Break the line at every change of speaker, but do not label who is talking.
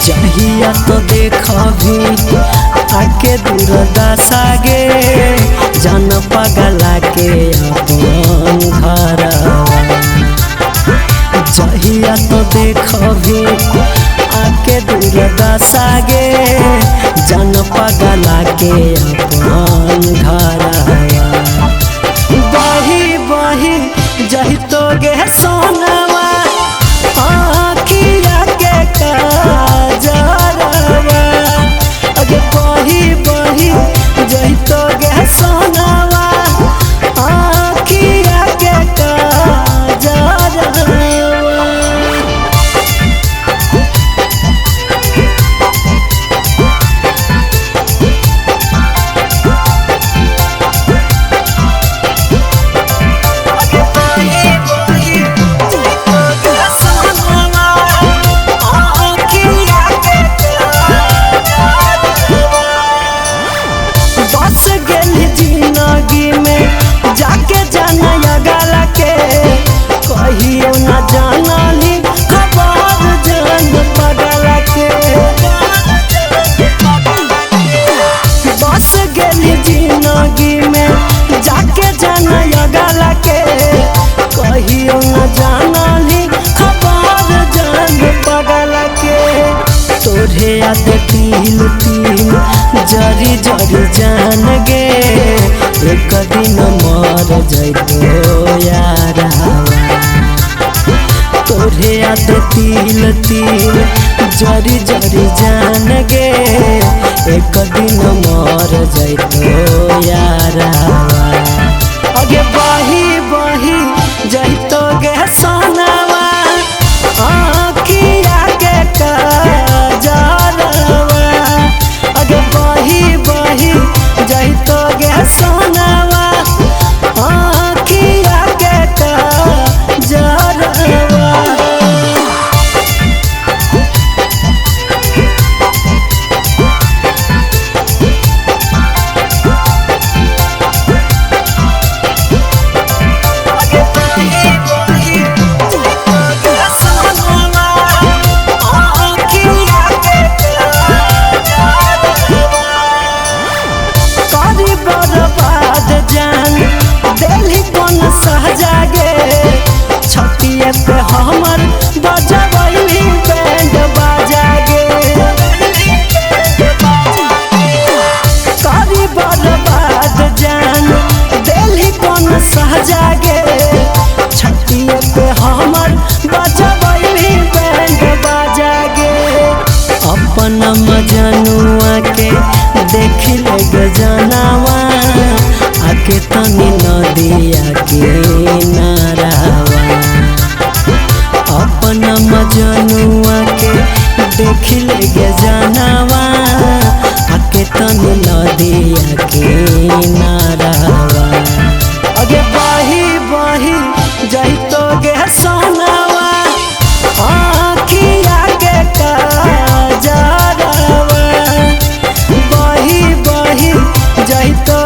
चाहिया तो देखबी आके दूरदशा गे जान पगला के अपन घरवा। चाहिया तो देखबी आके दूरदशा गे जान पगला के अपन घरवा। बही बही जही तो गे सोनवा आखिया के काजरवा। अगे बही बही जही तो गे सोनवा आखिया के काजरवा। जिंदगी में जाके जाना गला के कहियो न जानली खबर जान पगला के। बस गेली जिंदगी में जाके जाना गला के कहियो न जानली खबर जान पगला के। तोरे याद तिल तिल जरी जरी जान गे एक दिन मर जइतो यारवा। तोरे याद तिल तिल जरी जरी जान गे एक दिन मर जइतो यारवा। अगे बही बही जइतो गे सोनवा आखिया के काजरवा। अगे बही बही जइतो गे सोनवा आखिया के काजरवा। बर्बाद जान दिल्ली कौन सहजागे छतिए पे हमर बजबैली बैंड बाजागे। करी बर्बाद जान दिल्ली कौन सहजागे छतिए पे हमर बजबैली बैंड बाजागे। अपन मजनुआ के देखी लगे जनावा आके तनी नदिया के नारावा। अपन मजनुआ के देखी लगे जनावा आके तनी नदिया के नारावा। अगे बही बही जही तो गे सोनवा आखिया के काजरवा। बही बही जही तो